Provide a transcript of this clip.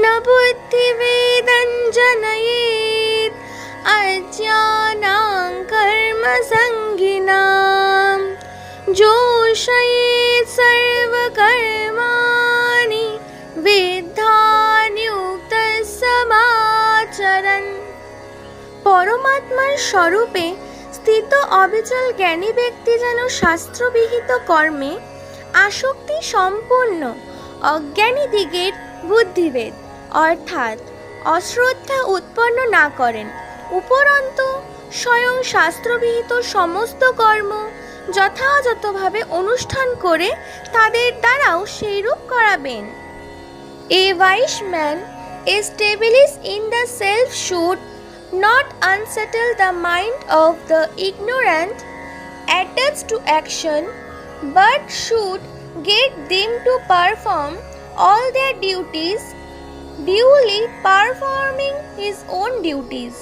न बुद्धिवेदं जनयेत् अज्ञानां कर्मसङ्गिनां जोषयेत् सर्वकर्माणि विद्धान्युक्तसमाचरन्। পরমাত্মার স্বরূপে স্থিত অবিচল জ্ঞানী ব্যক্তি যেন শাস্ত্রবিহিত কর্মে আসক্তি সম্পূর্ণ অজ্ঞানী দিগের বুদ্ধিভেদ অর্থাৎ অশ্রদ্ধা উৎপন্ন না করেন, উপরন্তু স্বয়ং শাস্ত্রবিহিত সমস্ত কর্ম যথাযথভাবে অনুষ্ঠান করে তাদের দ্বারাও সেইরূপ করাবেন। A wise man established in the self should not unsettle the mind of the ignorant attached to action, but should get them to perform all their duties, duly performing his own duties.